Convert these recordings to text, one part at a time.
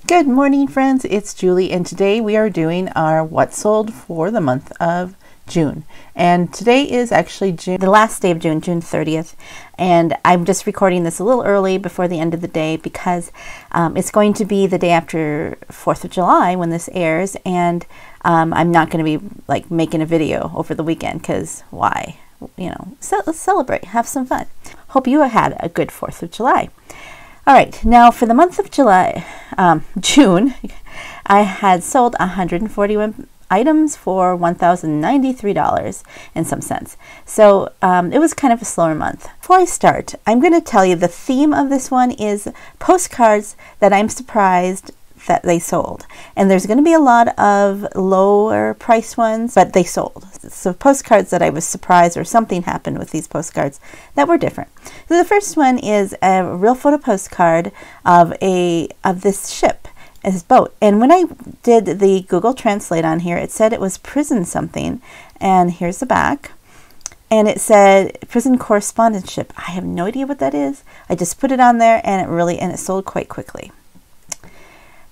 Good morning, friends. It's Julie, and today we are doing our what sold for the month of June. And today is actually the last day of June, June 30th. And I'm just recording this a little early before the end of the day because it's going to be the day after 4th of July when this airs. And I'm not going to be like making a video over the weekend because why? You know, so let's celebrate, have some fun. Hope you had a good 4th of July. All right, now for the month of June, I had sold 141 items for $1,093 and some cents. So it was kind of a slower month. Before I start, I'm going to tell you the theme of this one is postcards that I'm surprised that they sold. And there's going to be a lot of lower price ones, but they sold. So postcards that I was surprised or something happened with these postcards that were different. So the first one is a real photo postcard of this ship, this boat. And when I did the Google Translate on here, it said it was prison something. And here's the back. And it said prison correspondence ship. I have no idea what that is. I just put it on there and it sold quite quickly.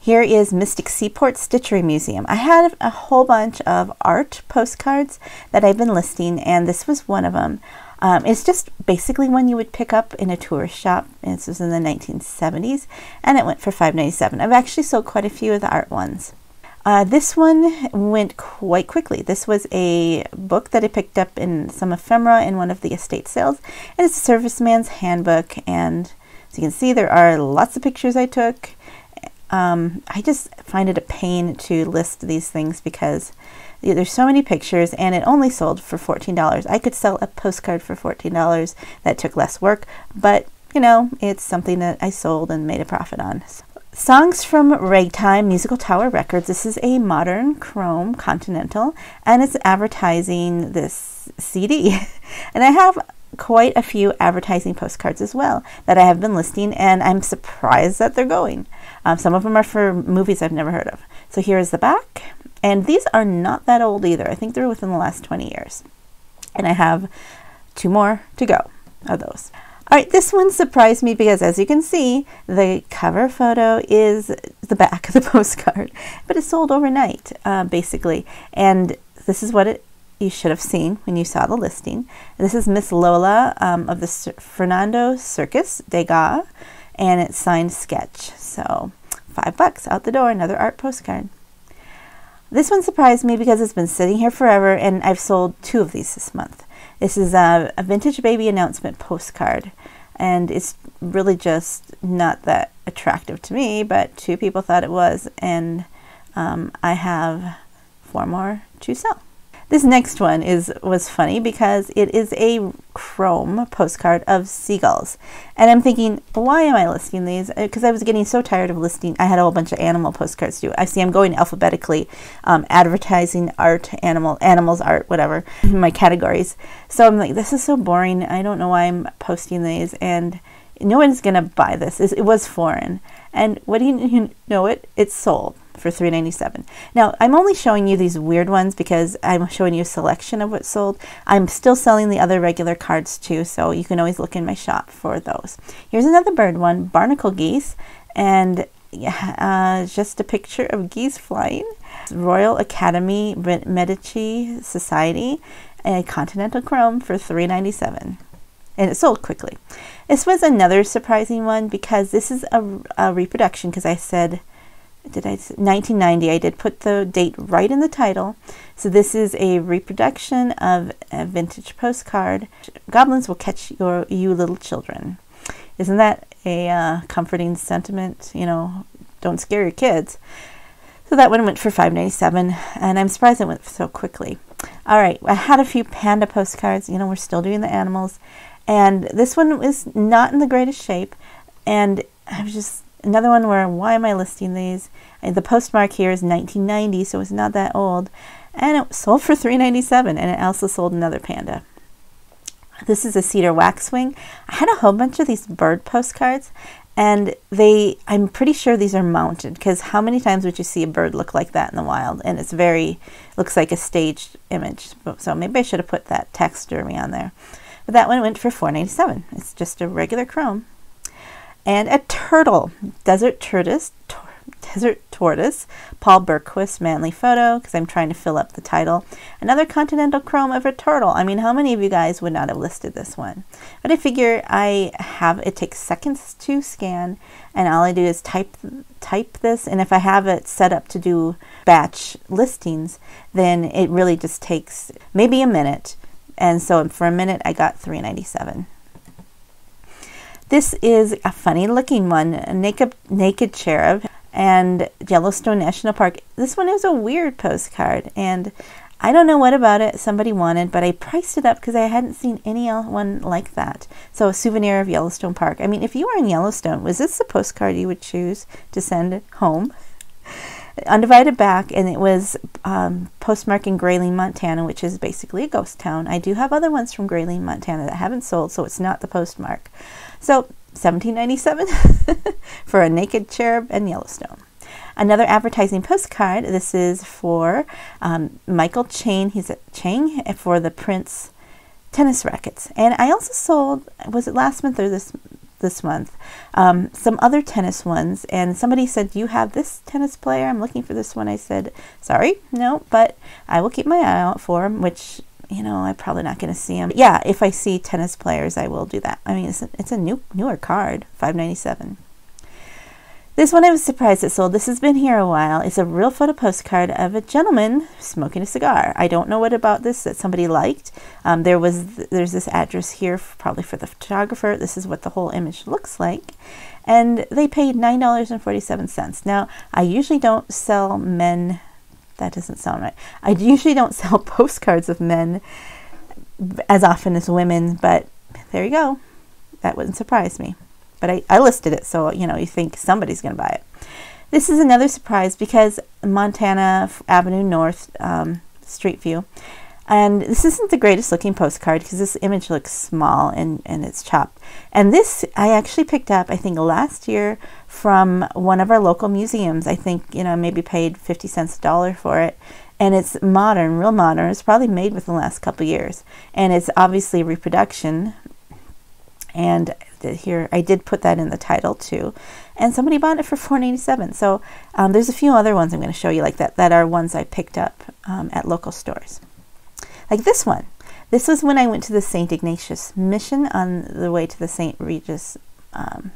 Here is Mystic Seaport Stitchery Museum. I had a whole bunch of art postcards that I've been listing, and this was one of them. It's just basically one you would pick up in a tourist shop. And this was in the 1970s, and it went for $5.97. I've actually sold quite a few of the art ones. This one went quite quickly. This was a book that I picked up in some ephemera in one of the estate sales, and it's a Serviceman's Handbook. And as you can see, there are lots of pictures I took. I just find it a pain to list these things because there's so many pictures and it only sold for $14. I could sell a postcard for $14 that took less work, but you know, it's something that I sold and made a profit on. Songs from Ragtime Musical Tower Records. This is a modern chrome continental and it's advertising this CD. And I have quite a few advertising postcards as well that I have been listing, and I'm surprised that they're going. Some of them are for movies I've never heard of. So here is the back, and these are not that old either. I think they're within the last 20 years. And I have 2 more to go of those. All right, this one surprised me because as you can see, the cover photo is the back of the postcard, but it sold overnight, basically. And this is what you should have seen when you saw the listing. This is Miss Lola of the Fernando Circus Degas, and it's signed Sketch. So $5 out the door, another art postcard. This one surprised me because it's been sitting here forever, and I've sold 2 of these this month. This is a vintage baby announcement postcard, and it's really just not that attractive to me, but 2 people thought it was, and I have 4 more to sell. This next one was funny because it is a chrome postcard of Seagulls. And I'm thinking, why am I listing these? Because I was getting so tired of listing. I had a whole bunch of animal postcards too. I see I'm going alphabetically, advertising, art, animals, art, whatever, my categories. So I'm like, this is so boring. I don't know why I'm posting these. And no one's going to buy this. It was foreign. And what do you know it? It's sold for $3.97. Now, I'm only showing you these weird ones because I'm showing you a selection of what sold. I'm still selling the other regular cards too, so you can always look in my shop for those. Here's another bird one, barnacle geese, and just a picture of geese flying. Royal Academy Medici Society, a continental chrome for $3.97. And it sold quickly. This was another surprising one because this is a reproduction, because I said, 1990, I did put the date right in the title. So this is a reproduction of a vintage postcard. Goblins will catch you little children. Isn't that a comforting sentiment? You know, don't scare your kids. So that one went for $5.97, and I'm surprised it went so quickly. All right, I had a few Panda postcards. You know, we're still doing the animals. And this one was not in the greatest shape. And I was just another one where, why am I listing these? And the postmark here is 1990, so it's not that old. And it sold for $3.97, and it also sold another panda. This is a Cedar Wax Wing. I had a whole bunch of these bird postcards, and I'm pretty sure these are mounted, because how many times would you see a bird look like that in the wild? And it's looks like a staged image. So maybe I should have put that taxidermy on there. But that one went for $4.97. It's just a regular chrome. And a turtle, desert tortoise, Desert Tortoise, Paul Berquist Manly Photo, because I'm trying to fill up the title. Another Continental Chrome of a turtle. I mean, how many of you guys would not have listed this one? But I figure it takes seconds to scan, and all I do is type this, and if I have it set up to do batch listings, then it really just takes maybe a minute. And so for a minute, I got $3.97. This is a funny looking one, a naked cherub and Yellowstone National Park. This one is a weird postcard, and I don't know what about it somebody wanted, but I priced it up because I hadn't seen anyone like that. So a souvenir of Yellowstone Park. I mean, if you were in Yellowstone, was this the postcard you would choose to send home? Undivided back, and it was postmarked in Grayling, Montana, which is basically a ghost town. I do have other ones from Grayling, Montana that haven't sold, so it's not the postmark. So $17.97 for a naked cherub and Yellowstone. Another advertising postcard. This is for Michael Chang. He's at Chang for the Prince tennis rackets. And I also sold, was it last month or this month, some other tennis ones, and somebody said, do you have this tennis player? I'm looking for this one. I said, sorry, no, but I will keep my eye out for them, which, you know, I'm probably not going to see them. Yeah, if I see tennis players, I will do that. I mean, it's a newer card, $5.97. This one I was surprised it sold. This has been here a while. It's a real photo postcard of a gentleman smoking a cigar. I don't know what about this that somebody liked. There's this address here, probably for the photographer. This is what the whole image looks like. And they paid $9.47. Now, I usually don't sell men. That doesn't sound right. I usually don't sell postcards of men as often as women, but there you go. That wouldn't surprise me. But I listed it, so, you know, you think somebody's going to buy it. This is another surprise because Montana Avenue North Street View. And this isn't the greatest looking postcard because this image looks small and it's chopped. And this I actually picked up, I think, last year from one of our local museums. I think, you know, maybe paid 50 cents a dollar for it. And it's modern, real modern. It's probably made within the last couple of years. And it's obviously a reproduction. And here I did put that in the title too, and somebody bought it for $4.87. So there's a few other ones I'm going to show you like that are ones I picked up at local stores. Like this one. This was when I went to the St. Ignatius Mission on the way to the St. Regis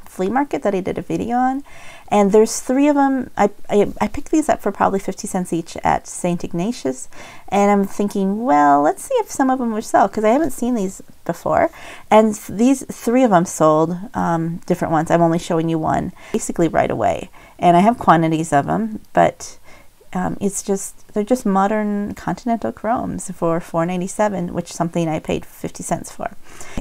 flea market that I did a video on, and there's 3 of them. I picked these up for probably 50 cents each at St. Ignatius, and I'm thinking, well, let's see if some of them would sell because I haven't seen these before. And these 3 of them sold, different ones. I'm only showing you one basically right away, and I have quantities of them, but they're just modern Continental Chromes for $4.97, which is something I paid 50 cents for.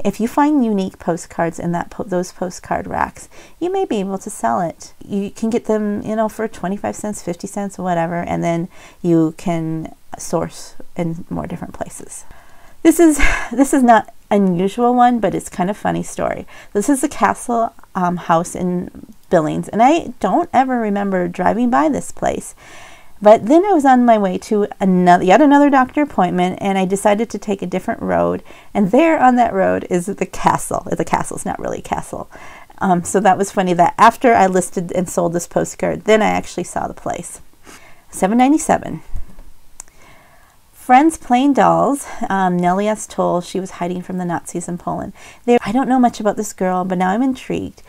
If you find unique postcards in those postcard racks, you may be able to sell it. You can get them, you know, for 25 cents, 50 cents, whatever, and then you can source in more different places. This is not unusual one, but it's kind of funny story. This is the Castle house in Billings, and I don't ever remember driving by this place. But then I was on my way to yet another doctor appointment, and I decided to take a different road. And there on that road is the castle. The castle's not really a castle. So that was funny that after I listed and sold this postcard, then I actually saw the place. $7.97. Friends Playing Dolls. Nellie S. Toll, she was hiding from the Nazis in Poland. I don't know much about this girl, but now I'm intrigued.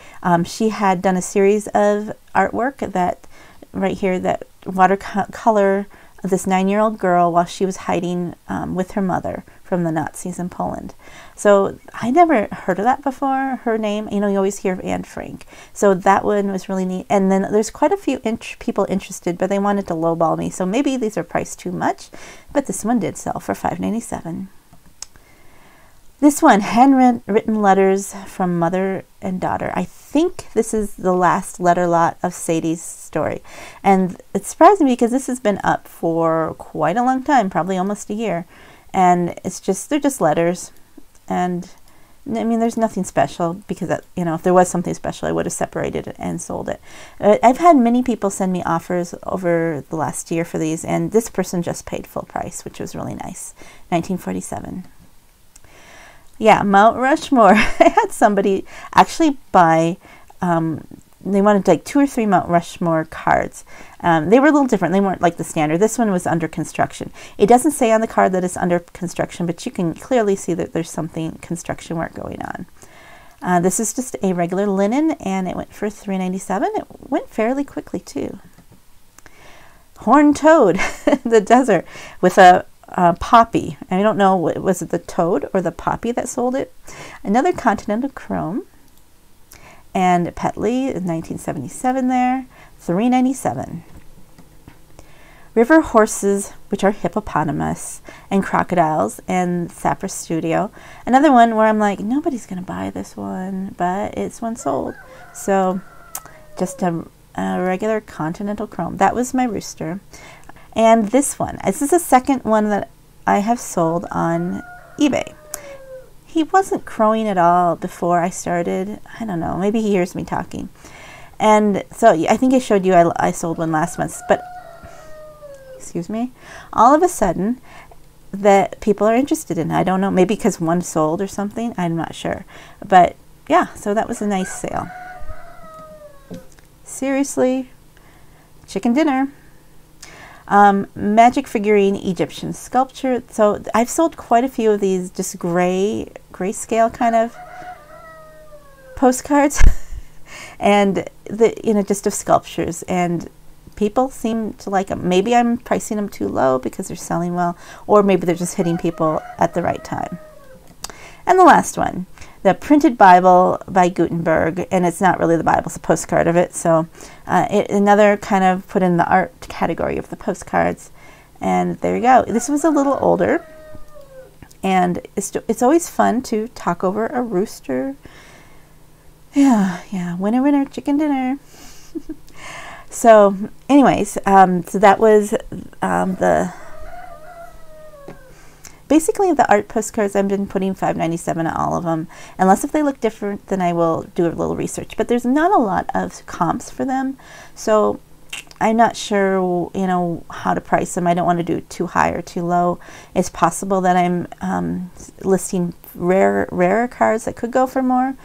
She had done a series of artwork that right here, that watercolor of this 9-year-old girl while she was hiding with her mother from the Nazis in Poland. So I never heard of that before, her name. You know, you always hear of Anne Frank. So that one was really neat. And then there's quite a few people interested, but they wanted to lowball me. So maybe these are priced too much, but this one did sell for $5.97. This one, handwritten letters from mother and daughter. I think this is the last letter lot of Sadie's story. And it's surprising me because this has been up for quite a long time, probably almost a year. And they're just letters. And I mean, there's nothing special because, you know, if there was something special, I would have separated it and sold it. I've had many people send me offers over the last year for these, and this person just paid full price, which was really nice. $19.47. Yeah, Mount Rushmore. I had somebody actually buy they wanted like 2 or 3 Mount Rushmore cards. They were a little different. They weren't like the standard. This one was under construction. It doesn't say on the card that it's under construction, but you can clearly see that there's something construction work going on. This is just a regular linen, and it went for $3.97. It went fairly quickly too. Horned toad in the desert with a poppy. I don't know, was it the toad or the poppy that sold it? Another continental chrome. And Petley is 1977 there, $3.97. River horses, which are hippopotamus, and crocodiles, and Sapper Studio. Another one where I'm like, nobody's going to buy this one, but it's one sold. So just a regular continental chrome. That was my rooster. And this one, this is the second one that I have sold on eBay. He wasn't crowing at all before I started. I don't know, maybe he hears me talking. And so I think I showed you I sold one last month, but excuse me, all of a sudden that people are interested in it. I don't know, maybe because one sold or something, I'm not sure. But yeah, so that was a nice sale. Seriously, chicken dinner. Magic figurine Egyptian sculpture. So I've sold quite a few of these just grayscale kind of postcards and just of sculptures, and people seem to like them. Maybe I'm pricing them too low because they're selling well, or maybe they're just hitting people at the right time. And the last one, the printed Bible by Gutenberg, and it's not really the Bible, it's a postcard of it. So another kind of put in the art category of the postcards. And there you go. This was a little older, and it's always fun to talk over a rooster. Yeah, winner, winner, chicken dinner. So anyways, so that was basically the art postcards. I've been putting $5.97 on all of them, unless if they look different, then I will do a little research. But there's not a lot of comps for them, so I'm not sure, how to price them. I don't want to do too high or too low. It's possible that I'm listing rarer cards that could go for more,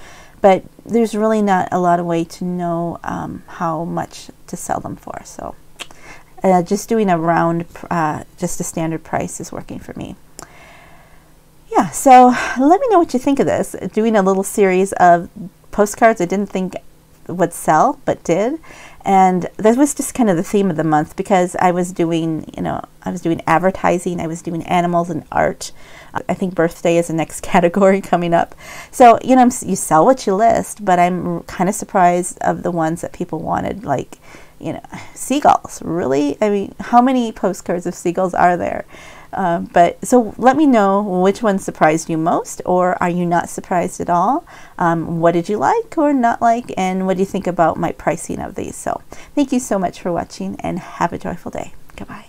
but there's really not a lot of way to know how much to sell them for. So just doing a round, just a standard price is working for me. Yeah, so let me know what you think of this. Doing a little series of postcards I didn't think would sell, but did. And that was just kind of the theme of the month, because I was doing, advertising, I was doing animals and art. I think birthday is the next category coming up. So, you sell what you list, but I'm kind of surprised of the ones that people wanted, like, seagulls. Really? I mean, how many postcards of seagulls are there? But so let me know which one surprised you most, or are you not surprised at all? What did you like or not like, and what do you think about my pricing of these? So thank you so much for watching, and have a joyful day. Goodbye.